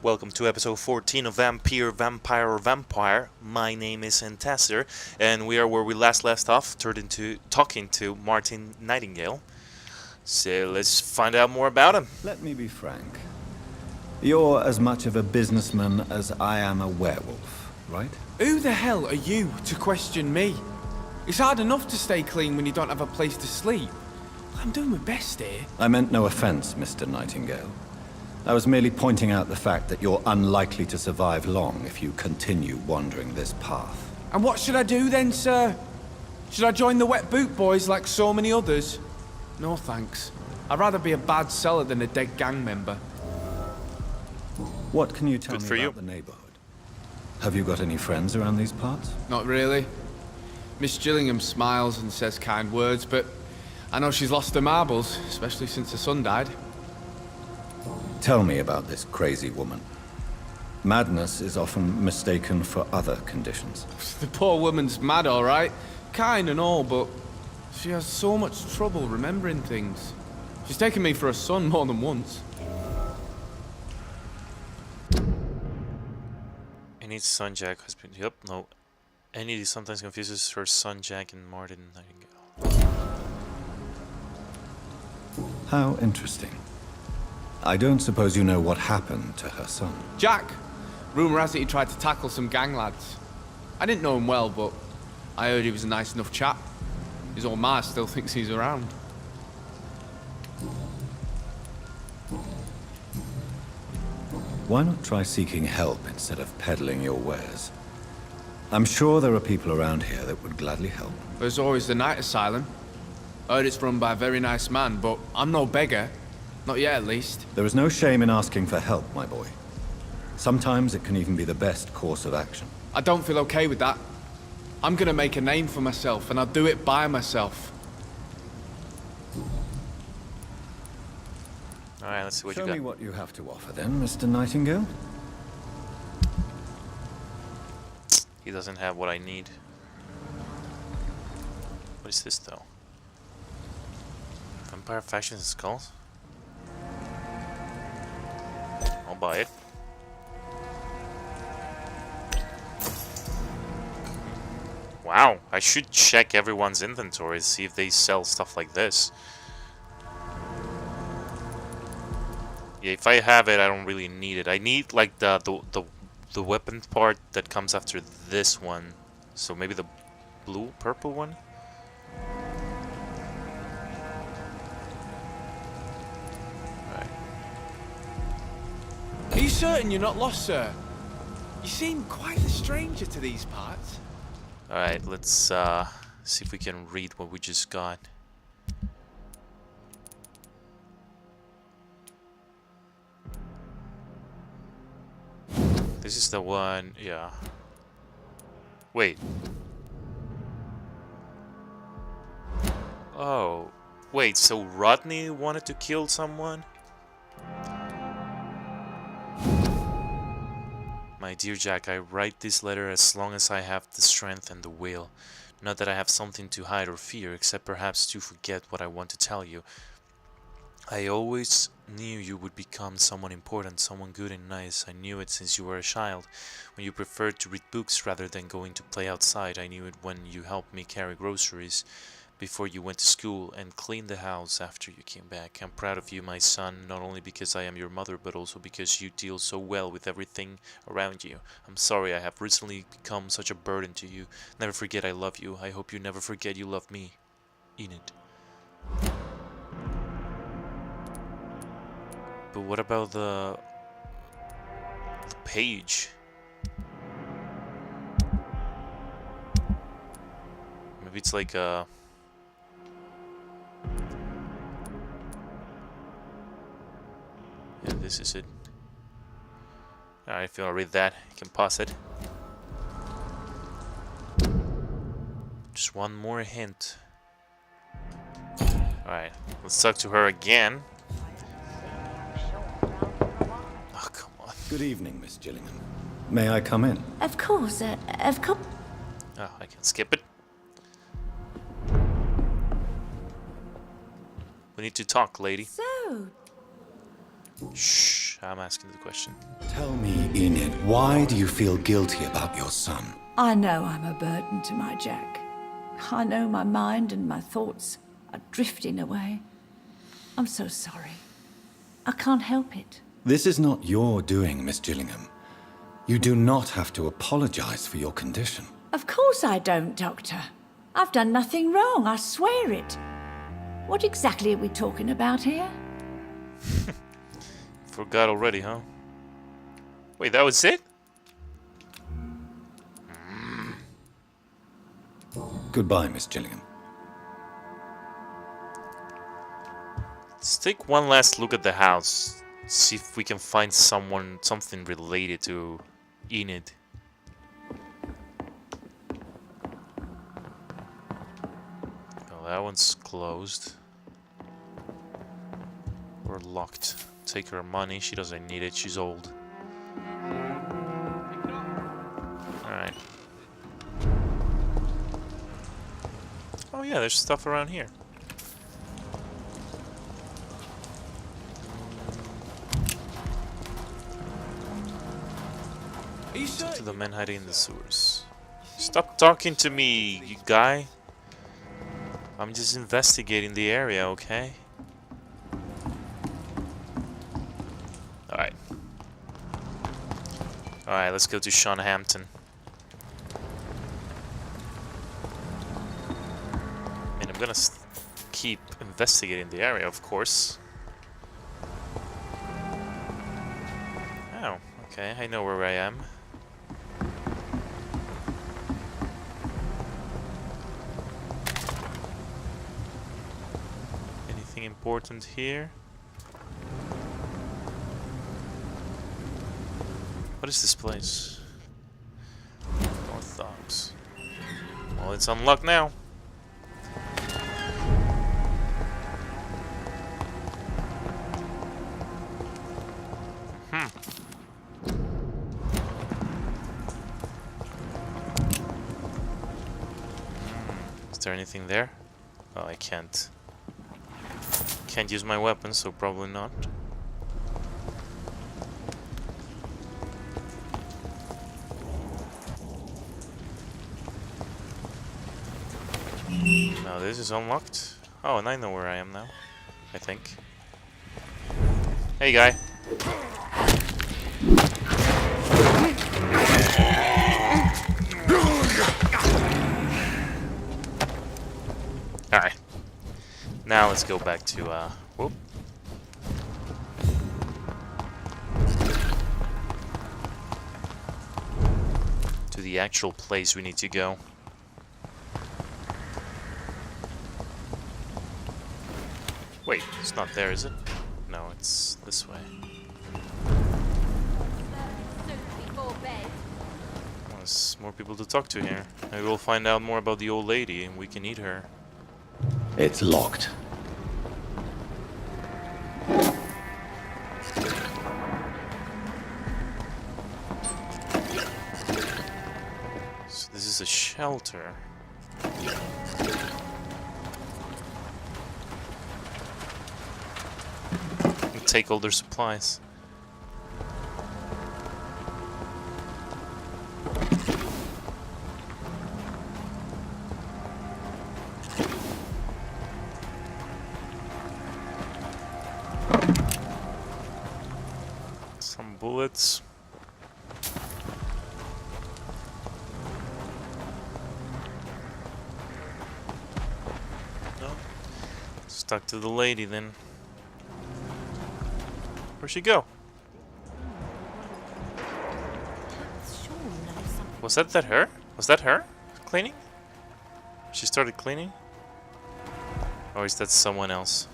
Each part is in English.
Welcome to episode 14 of Vampyr, Vampire, or Vampire. My name is Antasser, and we are where we last left off, turned into talking to Martin Nightingale. So let's find out more about him. Let me be frank. You're as much of a businessman as I am a werewolf, right? Who the hell are you to question me? It's hard enough to stay clean when you don't have a place to sleep. I'm doing my best here. I meant no offense, Mr. Nightingale. I was merely pointing out the fact that you're unlikely to survive long if you continue wandering this path. And what should I do then, sir? Should I join the wet boot boys like so many others? No thanks. I'd rather be a bad seller than a dead gang member. What can you tell Good me for about you. the neighborhood? Have you got any friends around these parts? Not really. Miss Gillingham smiles and says kind words, but I know she's lost her marbles, especially since her son died. Tell me about this crazy woman. Madness is often mistaken for other conditions. The poor woman's mad, all right. Kind and all, but she has so much trouble remembering things. She's taken me for a son more than once. Annie's son Jack has been... Yep, no. Annie sometimes confuses her son Jack and Martin Nightingale. How interesting. I don't suppose you know what happened to her son. Jack! Rumour has it he tried to tackle some gang lads. I didn't know him well, but I heard he was a nice enough chap. His old ma still thinks he's around. Why not try seeking help instead of peddling your wares? I'm sure there are people around here that would gladly help. There's always the night asylum. I heard it's run by a very nice man, but I'm no beggar. Not yet, at least. There is no shame in asking for help, my boy. Sometimes it can even be the best course of action. I don't feel okay with that. I'm gonna make a name for myself, and I'll do it by myself. Alright, let's see what Show you me got. what you have to offer then, Mr. Nightingale. He doesn't have what I need. What is this though? Vampire Fashions and Skulls? I'll buy it. Wow, I should check everyone's inventory to see if they sell stuff like this. Yeah, if I have it, I don't really need it. I need like the weapon part that comes after this one. So maybe the purple one? Are you certain you're not lost, sir? You seem quite a stranger to these parts. Alright, let's see if we can read what we just got. This is the one, yeah. Wait. Oh. Wait, so Rodney wanted to kill someone? My dear Jack, I write this letter as long as I have the strength and the will. Not that I have something to hide or fear, except perhaps to forget what I want to tell you. I always knew you would become someone important, someone good and nice. I knew it since you were a child, when you preferred to read books rather than going to play outside. I knew it when you helped me carry groceries before you went to school and clean the house after you came back. I'm proud of you, my son, not only because I am your mother, but also because you deal so well with everything around you. I'm sorry I have recently become such a burden to you. Never forget I love you. I hope you never forget you love me. Enid. But what about the page? Maybe it's like a... Yeah, this is it. Alright, if you want to read that, you can pause it. Just one more hint. Alright, let's talk to her again. Oh, come on. Good evening, Miss Gillingham. May I come in? Of course, of course. Oh, I can skip it. We need to talk, lady. So, Shh, I'm asking the question. Tell me, Enid, why do you feel guilty about your son? I know I'm a burden to my Jack. I know my mind and my thoughts are drifting away. I'm so sorry. I can't help it. This is not your doing, Miss Gillingham. You do not have to apologize for your condition. Of course I don't, Doctor. I've done nothing wrong, I swear it. What exactly are we talking about here? Forgot already, huh? Wait, that was it? Goodbye, Miss Gillingham. Let's take one last look at the house. See if we can find something related to Enid. Oh, that one's closed. Or locked. Take her money, she doesn't need it, she's old. Alright. Oh yeah, there's stuff around here. To the men hiding in the sewers. Stop talking to me, you guy. I'm just investigating the area, okay? Alright. Alright, let's go to Sean Hampton. I mean, I'm gonna keep investigating the area, of course. Oh, okay, I know where I am. Anything important here? What is this place? Orthodox. Well, it's unlocked now. Is there anything there? Oh, I can't. Can't use my weapon, so probably not. Now this is unlocked. Oh, and I know where I am now. I think. Hey, guy. Alright. Now let's go back to, whoop. To the actual place we need to go. Wait, it's not there, is it? No, it's this way. Well, there's more people to talk to here. Maybe we'll find out more about the old lady and we can eat her. It's locked. So this is a shelter. Take all their supplies. Some bullets. No. Stuck to the lady then. Where'd she go? Was that her? Was that her? Cleaning? She started cleaning? Or is that someone else?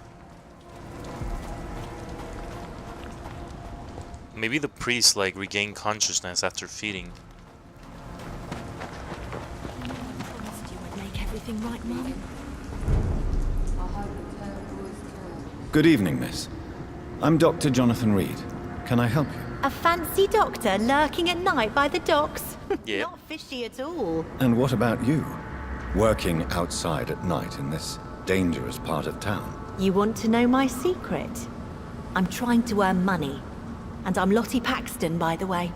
Maybe the priest like regained consciousness after feeding. Promised you would make everything right, Mum. Good evening, miss. I'm Dr. Jonathan Reed. Can I help you? A fancy doctor lurking at night by the docks? Yeah. Not fishy at all. And what about you? Working outside at night in this dangerous part of town? You want to know my secret? I'm trying to earn money. And I'm Lottie Paxton, by the way.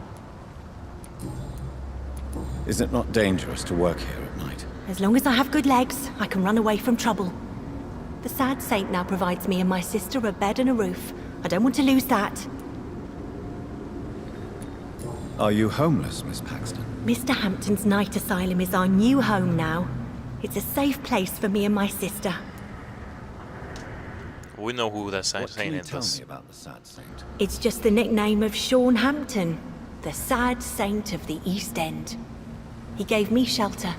Is it not dangerous to work here at night? As long as I have good legs, I can run away from trouble. The sad saint now provides me and my sister a bed and a roof. I don't want to lose that. Are you homeless, Miss Paxton? Mr. Hampton's night asylum is our new home now. It's a safe place for me and my sister. We know who that What can saint you tell is. me about the sad saint? It's just the nickname of Sean Hampton, the sad saint of the East End. He gave me shelter,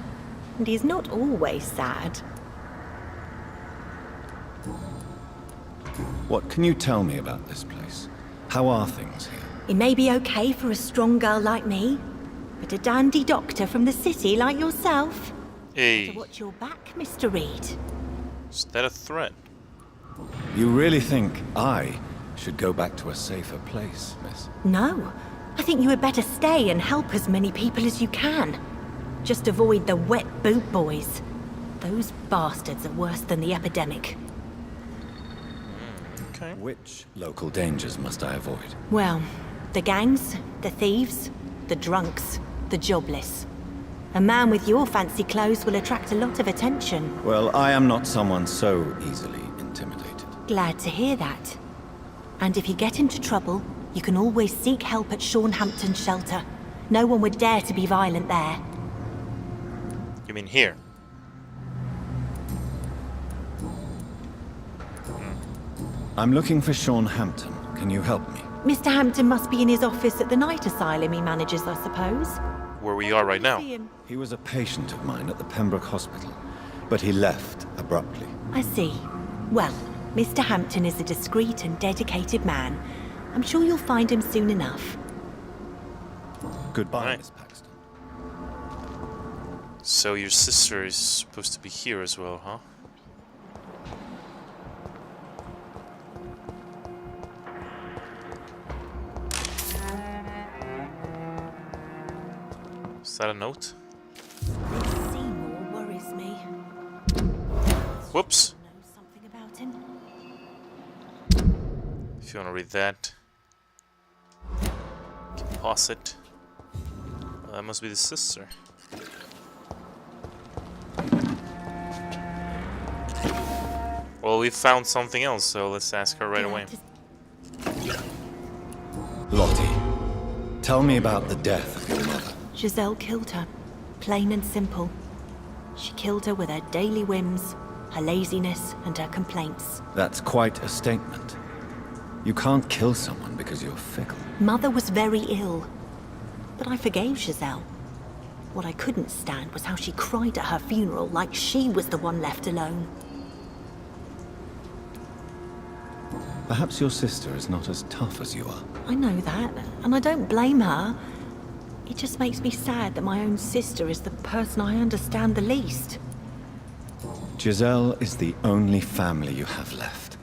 and he's not always sad. What can you tell me about this place? How are things here? It may be okay for a strong girl like me, but a dandy doctor from the city like yourself. Hey, So watch your back, Mr. Reed. is that a threat? You really think I should go back to a safer place, miss? No, I think you had better stay and help as many people as you can. Just avoid the wet boot boys. Those bastards are worse than the epidemic. Okay. Which local dangers must I avoid? Well, the gangs, the thieves, the drunks, the jobless. A man with your fancy clothes will attract a lot of attention. Well, I am not someone so easily intimidated. Glad to hear that. And if you get into trouble, you can always seek help at Sean Hampton's shelter. No one would dare to be violent there. You mean here? I'm looking for Sean Hampton. Can you help me? Mr. Hampton must be in his office at the night asylum he manages, I suppose. Where we are right now. See him. He was a patient of mine at the Pembroke Hospital, but he left abruptly. I see. Well, Mr. Hampton is a discreet and dedicated man. I'm sure you'll find him soon enough. Goodbye, Right. Miss Paxton. So your sister is supposed to be here as well, huh? Is that a note? This Seymour worries me. Whoops. Know something about him? If you want to read that, you can pause it. That must be the sister. Well, we found something else, so let's ask her right away. Lottie, tell me about the death of your mother. Giselle killed her. Plain and simple. She killed her with her daily whims, her laziness, and her complaints. That's quite a statement. You can't kill someone because you're fickle. Mother was very ill, but I forgave Giselle. What I couldn't stand was how she cried at her funeral like she was the one left alone. Perhaps your sister is not as tough as you are. I know that, and I don't blame her. It just makes me sad that my own sister is the person I understand the least. Giselle is the only family you have left.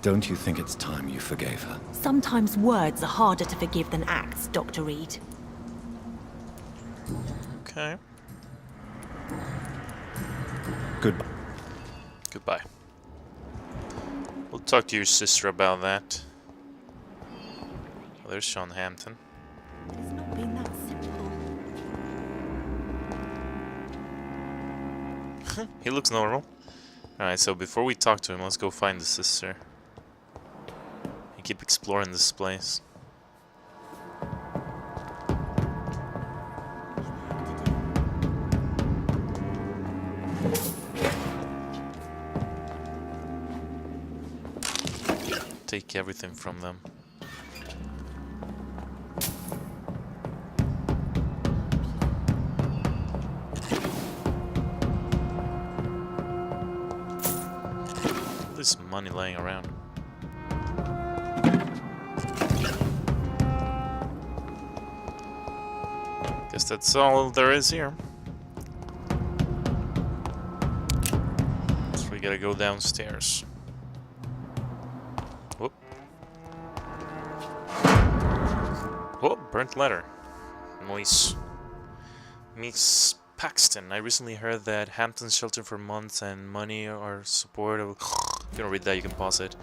Don't you think it's time you forgave her? Sometimes words are harder to forgive than acts, Dr. Reed. Okay. Goodbye. Goodbye. We'll talk to your sister about that. Oh, there's Sean Hampton. It's not been that simple. He looks normal. Alright, so before we talk to him, let's go find the sister. And keep exploring this place. Take everything from them. This money laying around. Guess that's all there is here. So we gotta go downstairs. Whoop. Oh, burnt letter. Nice. Miss Paxton, I recently heard that Hampton's shelter for months and money or support. If you don't read that, you can pause it.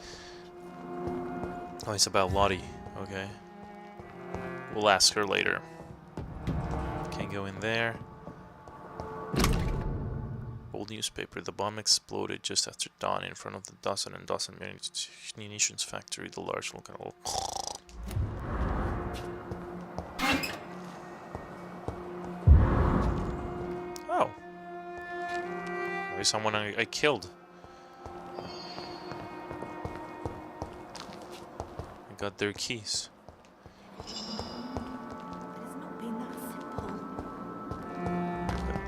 Oh, it's about Lottie. Okay. We'll ask her later. Can't go in there. Old newspaper. The bomb exploded just after dawn in front of the dozen and dozen munitions factory. The large local. Oh. Maybe someone I killed. I got their keys.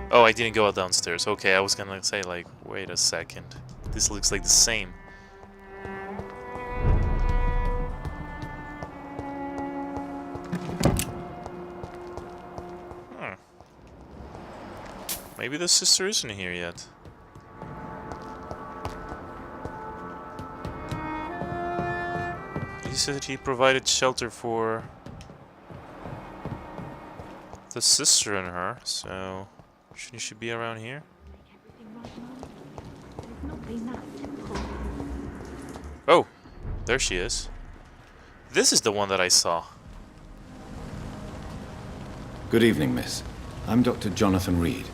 Oh, I didn't go out downstairs. Okay, I was gonna say, like, wait a second. This looks like the same. Maybe the sister isn't here yet. He said he provided shelter for the sister and her, so shouldn't she be around here? Oh, there she is. This is the one that I saw. Good evening, miss. I'm Dr. Jonathan Reed.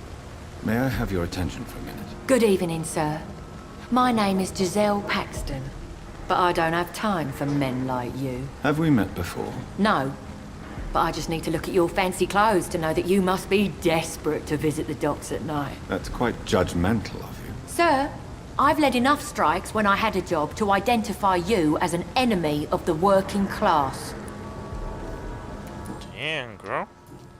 May I have your attention for a minute? Good evening, sir. My name is Giselle Paxton, but I don't have time for men like you. Have we met before? No, but I just need to look at your fancy clothes to know that you must be desperate to visit the docks at night. That's quite judgmental of you. Sir, I've led enough strikes when I had a job to identify you as an enemy of the working class. Damn, girl.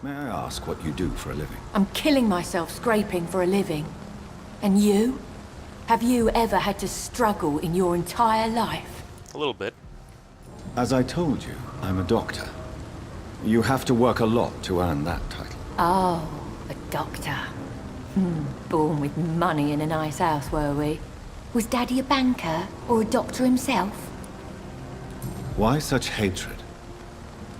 May I ask what you do for a living? I'm killing myself scraping for a living. And you? Have you ever had to struggle in your entire life? A little bit. As I told you, I'm a doctor. You have to work a lot to earn that title. Oh, a doctor. Born with money in a nice house, were we? Was Daddy a banker or a doctor himself? Why such hatred?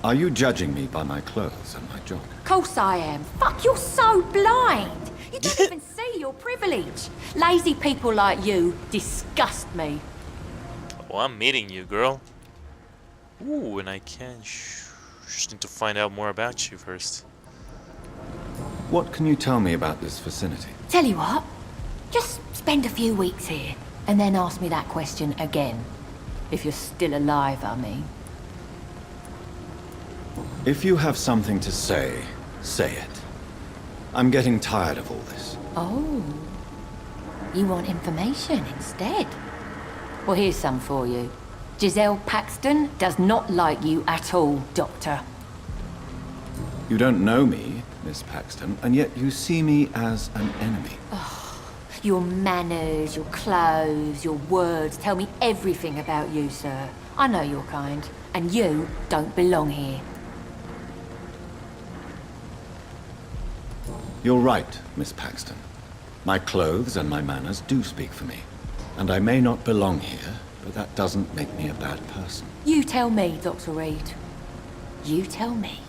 Are you judging me by my clothes and my job? Course I am. Fuck, you're so blind. You don't even see your privilege. Lazy people like you disgust me. Oh, I'm meeting you, girl. Ooh, and I can just need to find out more about you first. What can you tell me about this vicinity? Tell you what, just spend a few weeks here and then ask me that question again. If you're still alive, I mean. If you have something to say, say it. I'm getting tired of all this. Oh, you want information instead? Well, here's some for you. Giselle Paxton does not like you at all, Doctor. You don't know me, Miss Paxton, and yet you see me as an enemy. Your manners, your clothes, your words tell me everything about you, sir. I know your kind, and you don't belong here. You're right, Miss Paxton. My clothes and my manners do speak for me. And I may not belong here, but that doesn't make me a bad person. You tell me, Dr. Reed. You tell me.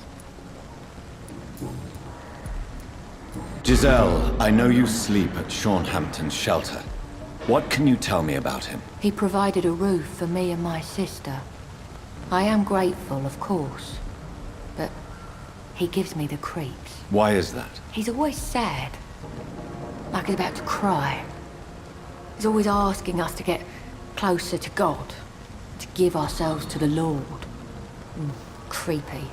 Giselle, I know you sleep at Hampton's shelter. What can you tell me about him? He provided a roof for me and my sister. I am grateful, of course, but he gives me the creeps. Why is that? He's always sad, like he's about to cry. He's always asking us to get closer to God, to give ourselves to the Lord. Creepy.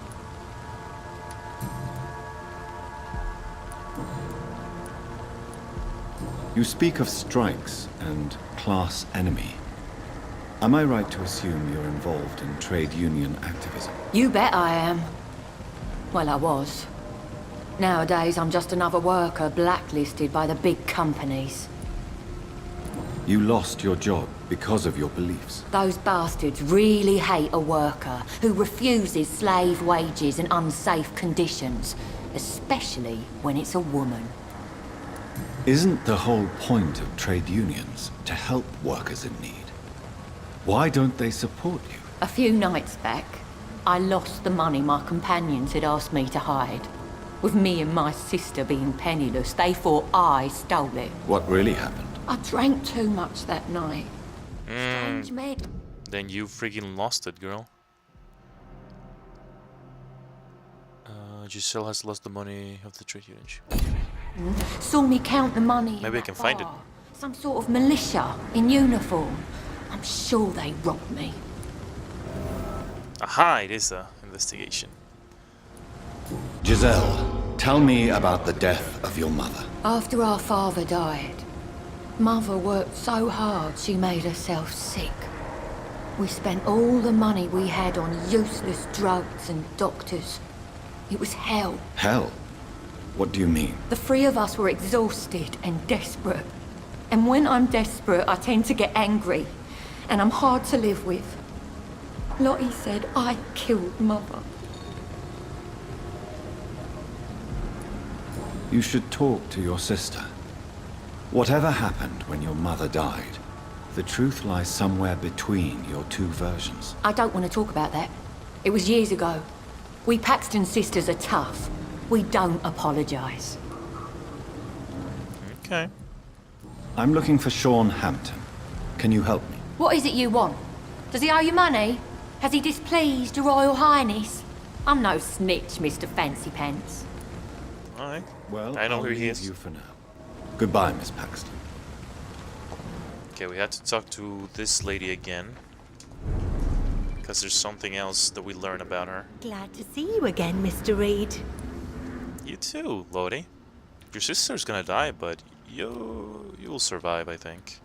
You speak of strikes and class enemy. Am I right to assume you're involved in trade union activism? You bet I am. Well, I was. Nowadays, I'm just another worker blacklisted by the big companies. You lost your job because of your beliefs. Those bastards really hate a worker who refuses slave wages and unsafe conditions, especially when it's a woman. Isn't the whole point of trade unions to help workers in need? Why don't they support you? A few nights back, I lost the money my companions had asked me to hide. With me and my sister being penniless, they thought I stole it. What really happened? I drank too much that night. Strange med. Then you freaking lost it, girl. Giselle has lost the money of the trade union. Saw me count the money. Maybe I can find it. Some sort of militia in uniform. I'm sure they robbed me. Aha, it is a investigation. Giselle, tell me about the death of your mother. After our father died, Mother worked so hard she made herself sick. We spent all the money we had on useless drugs and doctors. It was hell. Hell? What do you mean? The three of us were exhausted and desperate. And when I'm desperate, I tend to get angry. And I'm hard to live with. Lottie said I killed Mother. You should talk to your sister. Whatever happened when your mother died, the truth lies somewhere between your two versions. I don't want to talk about that. It was years ago. We Paxton sisters are tough. We don't apologize. Okay. I'm looking for Sean Hampton. Can you help me? What is it you want? Does he owe you money? Has he displeased your Royal Highness? I'm no snitch, Mr. Fancy Pants. Alright. Well, I know I'll who he leave is. you for now. Goodbye, Miss Paxton. Okay, we had to talk to this lady again. Because there's something else that we learn about her. Glad to see you again, Mr. Reed. You too, Lottie. Your sister's gonna die, but you'll survive, I think.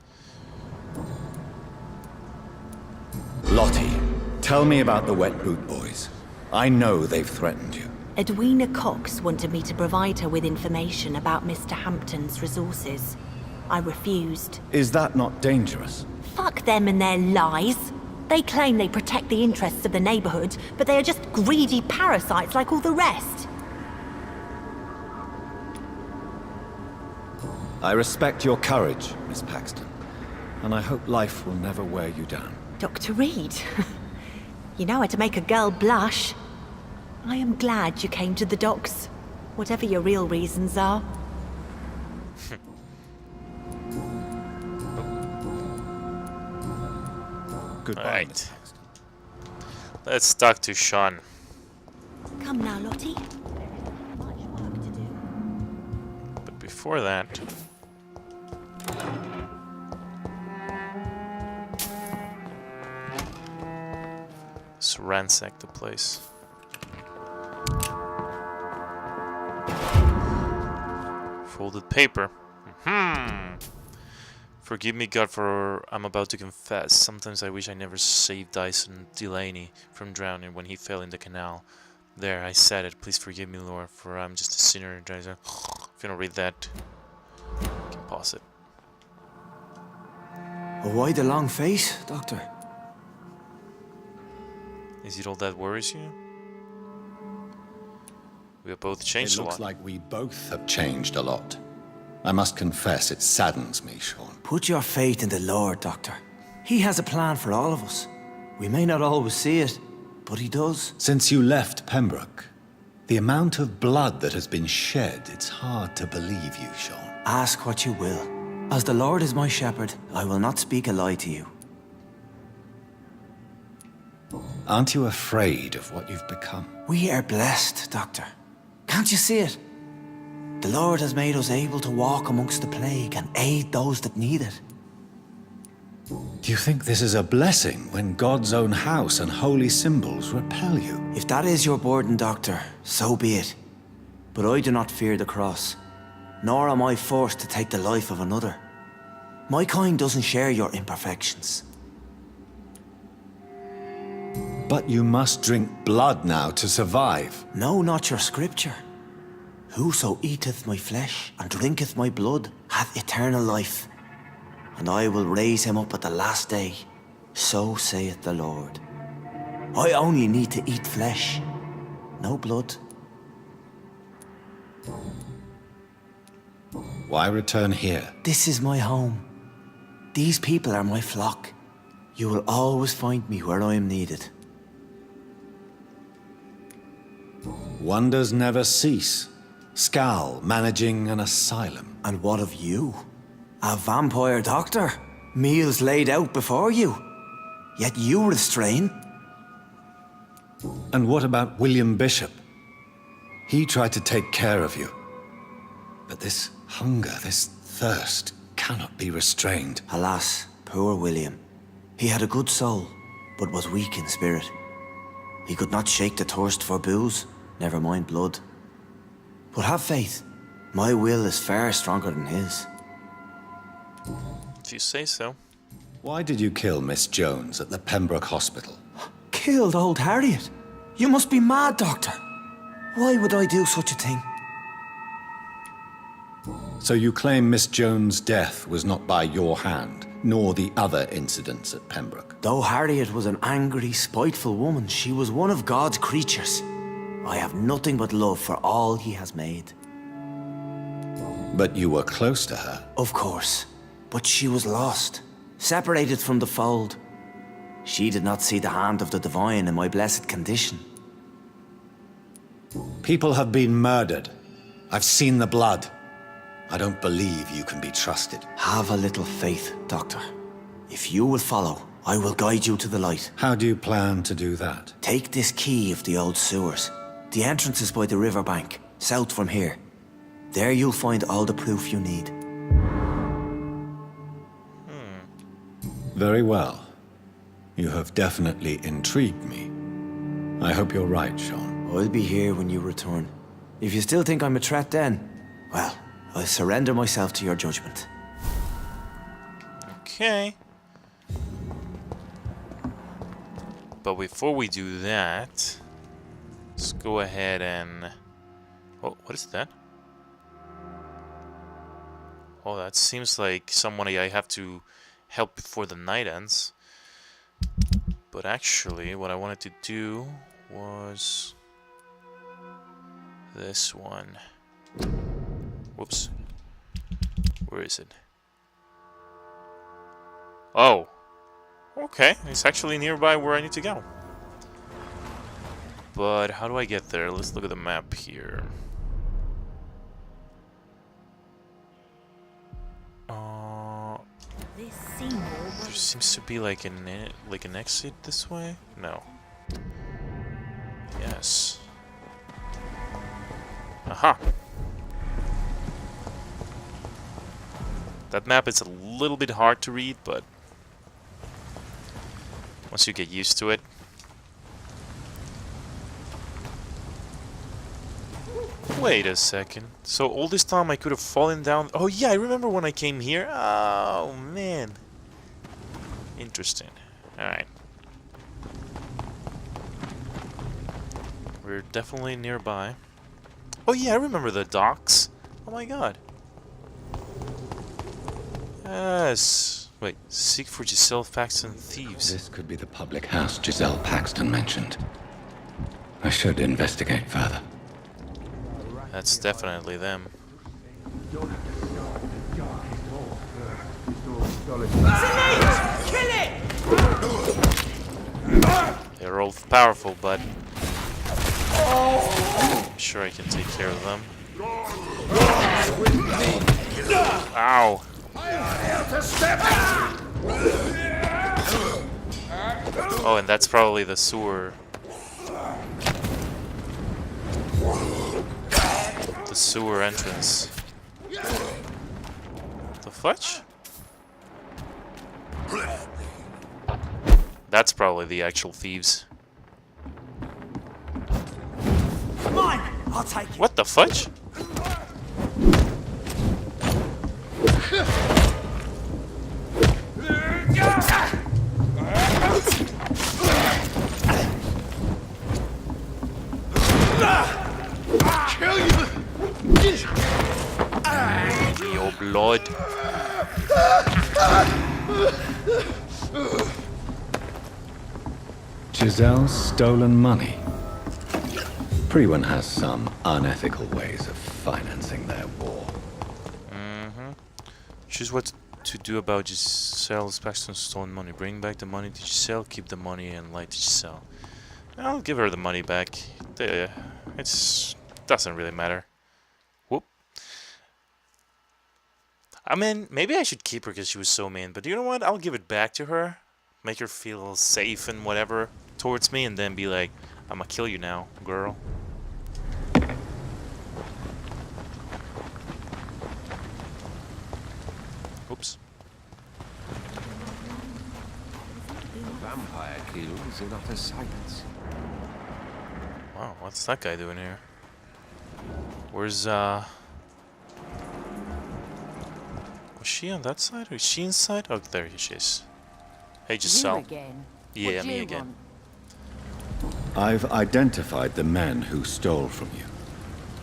Lottie, tell me about the Wet Boot Boys. I know they've threatened you. Edwina Cox wanted me to provide her with information about Mr. Hampton's resources. I refused. Is that not dangerous? Fuck them and their lies. They claim they protect the interests of the neighborhood, but they are just greedy parasites like all the rest. I respect your courage, Miss Paxton, and I hope life will never wear you down. Dr. Reed, you know how to make a girl blush. I am glad you came to the docks, whatever your real reasons are. Goodbye, Alright. Miss Paxton. Let's talk to Sean. Come now, Lottie. Much work to do. But before that... let's ransack the place. Folded paper. Forgive me, God, for I'm about to confess. Sometimes I wish I never saved Dyson Delaney from drowning when he fell in the canal. There, I said it. Please forgive me, Lord, for I'm just a sinner. If you don't read that, you can pause it. Why the long face, Doctor? Is it all that worries you? We have both It changed a looks lot. like we both have changed a lot. I must confess, it saddens me, Sean. Put your faith in the Lord, Doctor. He has a plan for all of us. We may not always see it, but he does. Since you left Pembroke, the amount of blood that has been shed, it's hard to believe you, Sean. Ask what you will. As the Lord is my shepherd, I will not speak a lie to you. Aren't you afraid of what you've become? We are blessed, Doctor. Can't you see it? The Lord has made us able to walk amongst the plague and aid those that need it. Do you think this is a blessing when God's own house and holy symbols repel you? If that is your burden, Doctor, so be it. But I do not fear the cross, nor am I forced to take the life of another. My kind doesn't share your imperfections. But you must drink blood now to survive. Know not your scripture. Whoso eateth my flesh and drinketh my blood hath eternal life, and I will raise him up at the last day. So saith the Lord. I only need to eat flesh, no blood. Why return here? This is my home. These people are my flock. You will always find me where I am needed. Wonders never cease. Scal managing an asylum. And what of you? A vampire doctor? Meals laid out before you. Yet you restrain. And what about William Bishop? He tried to take care of you. But this hunger, this thirst, cannot be restrained. Alas, poor William. He had a good soul, but was weak in spirit. He could not shake the thirst for booze, never mind blood. But have faith. My will is far stronger than his. If you say so. Why did you kill Miss Jones at the Pembroke Hospital? Killed old Harriet? You must be mad, Doctor. Why would I do such a thing? So you claim Miss Jones' death was not by your hand, nor the other incidents at Pembroke? Though Harriet was an angry, spiteful woman, she was one of God's creatures. I have nothing but love for all he has made. But you were close to her. Of course. But she was lost, separated from the fold. She did not see the hand of the divine in my blessed condition. People have been murdered. I've seen the blood. I don't believe you can be trusted. Have a little faith, Doctor. If you will follow, I will guide you to the light. How do you plan to do that? Take this key of the old sewers. The entrance is by the riverbank, south from here. There you'll find all the proof you need. Very well. You have definitely intrigued me. I hope you're right, Sean. I'll be here when you return. If you still think I'm a threat then, well, I'll surrender myself to your judgment. Okay. But before we do that, let's go ahead and... Oh, what is that? Oh, that seems like somebody I have to help before the night ends. But actually, what I wanted to do was this one. Whoops. Where is it? Oh. Okay, it's actually nearby where I need to go. But how do I get there? Let's look at the map here. There seems to be like an exit this way. No. Yes. Aha. That map is a little bit hard to read, but once you get used to it. Wait a second. So all this time I could have fallen down. Oh yeah, I remember when I came here. Oh man. Interesting. Alright. We're definitely nearby. Oh yeah, I remember the docks. Oh my god. Yes. Wait, seek for Giselle Paxton thieves. This could be the public house Giselle Paxton mentioned. I should investigate further. That's definitely them. They're all powerful, but I'm sure I can take care of them. Ow! Oh, and that's probably the sewer. The sewer entrance. The fletch? That's probably the actual thieves. Come on, I'll take it. What the fudge? Kill you! Your blood. Giselle's stolen money. Everyone has some unethical ways of financing their war. Choose what to do about Giselle's Paxton's stolen money. Bring back the money to Giselle, keep the money, and lie to Giselle. I'll give her the money back. It doesn't really matter. Whoop. I mean, maybe I should keep her because she was so mean, but you know what? I'll give it back to her. Make her feel safe and whatever towards me, and then be like, I'm gonna kill you now, girl. hills in utter silence. Wow, what's that guy doing here? Where's was she on that side or is she inside? Oh, there she is. Hey, just You sell. again? Yeah, What do me you again. want? I've identified the men who stole from you.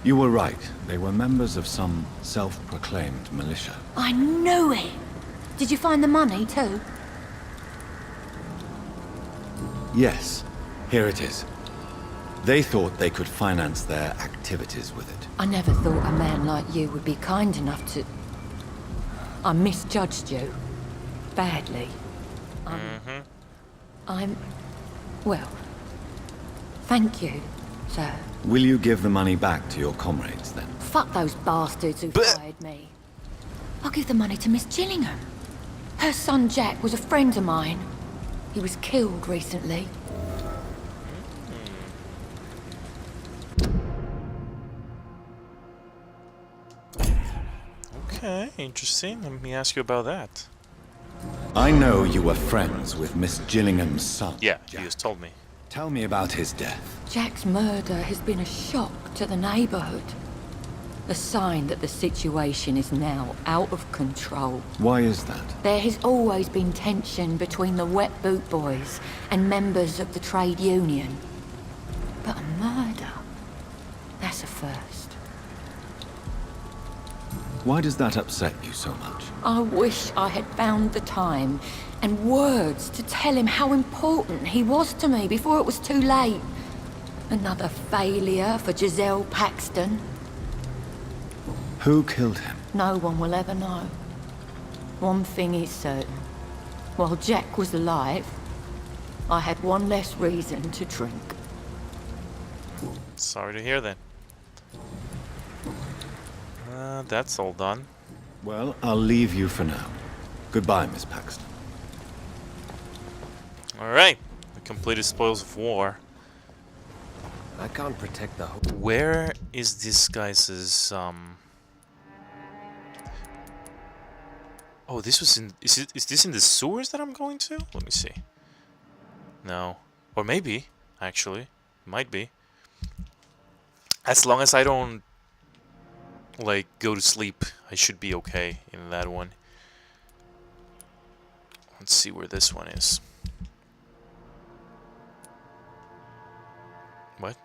You were right. They were members of some self-proclaimed militia. I knew it! Did you find the money too? Yes, here it is. They thought they could finance their activities with it. I never thought a man like you would be kind enough to... I misjudged you. Badly. I'm... Well... Thank you, sir. Will you give the money back to your comrades, then? Fuck those bastards who fired me. I'll give the money to Miss Gillingham. Her son Jack was a friend of mine. He was killed recently. Okay, interesting. Let me ask you about that. I know you were friends with Miss Gillingham's son. Yeah, you Jack. just told me. Tell me about his death. Jack's murder has been a shock to the neighborhood. A sign that the situation is now out of control. Why is that? There has always been tension between the Wet Boot Boys and members of the trade union. But a murder? That's a first. Why does that upset you so much? I wish I had found the time and words to tell him how important he was to me before it was too late. Another failure for Giselle Paxton. Who killed him? No one will ever know. One thing is certain. While Jack was alive, I had one less reason to drink. Sorry to hear that. That's all done. Well, I'll leave you for now. Goodbye, Miss Paxton. Alright, we completed Spoils of War. I can't protect the whole... Where is this guy's Oh, this was in... Is this in the sewers that I'm going to? Let me see. No. Or maybe, actually. Might be. As long as I don't, like, go to sleep, I should be okay in that one. Let's see where this one is. What?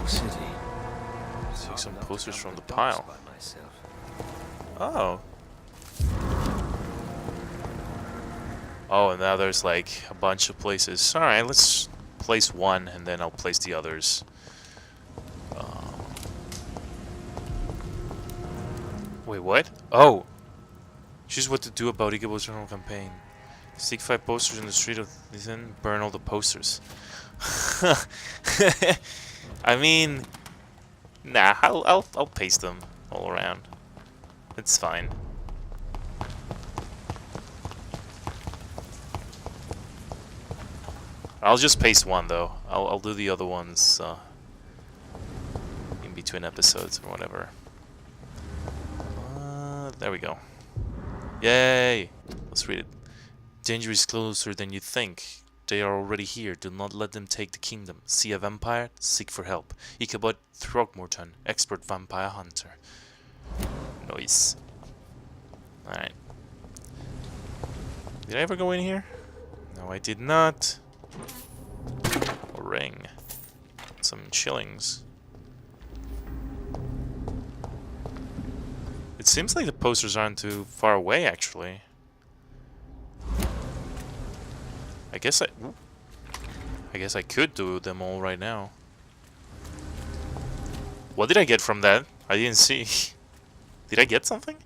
city. See some posters from the pile. Oh. Oh, and now there's like a bunch of places. Alright, let's place one and then I'll place the others. Wait, what? Oh! Choose what to do about Ikabo's general campaign. Stick 5 posters in the street of then burn all the posters. I mean, nah, I'll paste them all around. It's fine. I'll just paste one though. I'll do the other ones in between episodes or whatever. There we go. Yay! Let's read it. Danger is closer than you think. They are already here. Do not let them take the kingdom. See a vampire? Seek for help. Ichabod Throckmorton, expert vampire hunter. Nice. Alright. Did I ever go in here? No, I did not. A ring. Some shillings. It seems like the posters aren't too far away, actually. I guess I could do them all right now. What did I get from that? I didn't see. Did I get something?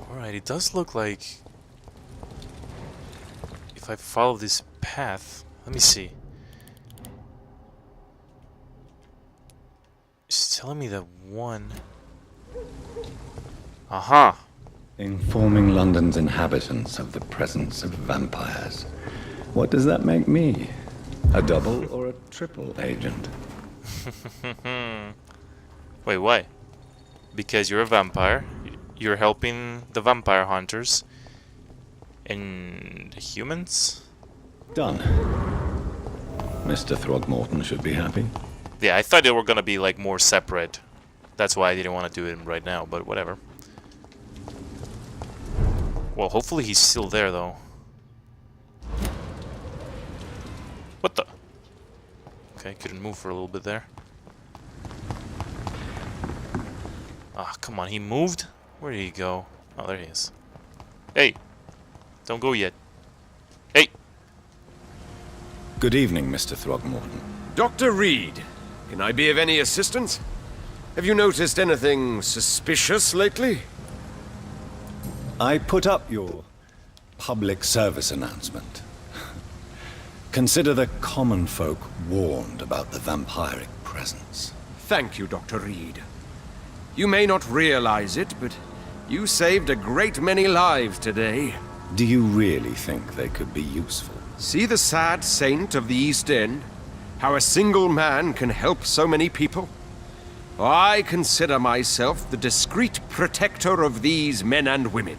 Alright, it does look like if I follow this path, let me see. It's telling me that one. Aha! Informing London's inhabitants of the presence of vampires. What does that make me? A double or a triple agent? Wait, why? Because you're a vampire, You're helping the vampire hunters. And the humans? Done. Mr. Throgmorton should be happy. Yeah, I thought they were gonna be like more separate. That's why I didn't want to do it right now, but whatever. Well, hopefully he's still there though. What the? Okay, couldn't move for a little bit there. Ah, come on, he moved? Where did he go? Oh, there he is. Hey! Don't go yet. Hey! Good evening, Mr. Throgmorton. Dr. Reed, can I be of any assistance? Have you noticed anything suspicious lately? I put up your public service announcement. Consider the common folk warned about the vampiric presence. Thank you, Dr. Reed. You may not realize it, but you saved a great many lives today. Do you really think they could be useful? See the sad saint of the East End? How a single man can help so many people? I consider myself the discreet protector of these men and women.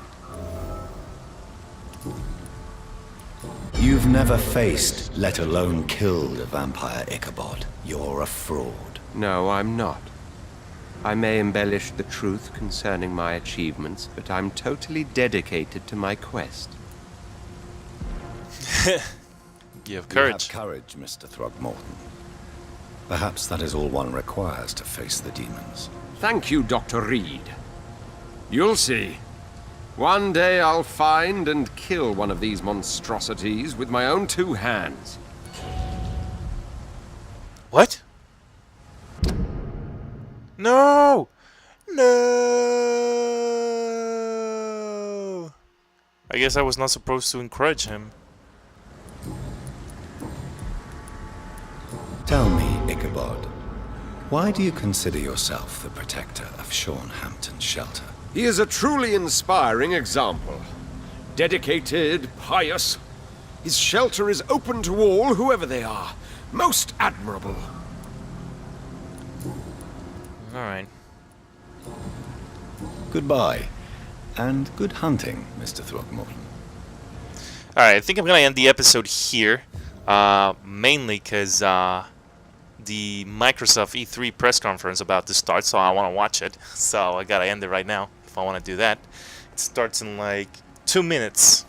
You've never faced, let alone killed, a vampire, Ichabod. You're a fraud. No, I'm not. I may embellish the truth concerning my achievements, but I'm totally dedicated to my quest. You have You courage. have courage, Mr. Throgmorton. Perhaps that is all one requires to face the demons. Thank you, Dr. Reed. You'll see. One day I'll find and kill one of these monstrosities with my own 2 hands. What? No! No! I guess I was not supposed to encourage him. Tell me, Ichabod, why do you consider yourself the protector of Sean Hampton's shelter? He is a truly inspiring example. Dedicated, pious. His shelter is open to all, whoever they are. Most admirable. Alright. Goodbye, and good hunting, Mr. Throgmorton. Alright, I think I'm gonna end the episode here. Mainly because the Microsoft E3 press conference about to start, so I want to watch it. So I gotta end it right now if I want to do that. It starts in like 2 minutes.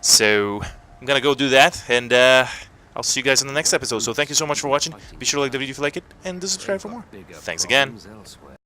So I'm gonna go do that, and I'll see you guys in the next episode. So thank you so much for watching. Be sure to like the video if you like it, and to subscribe for more. Thanks again. Elsewhere.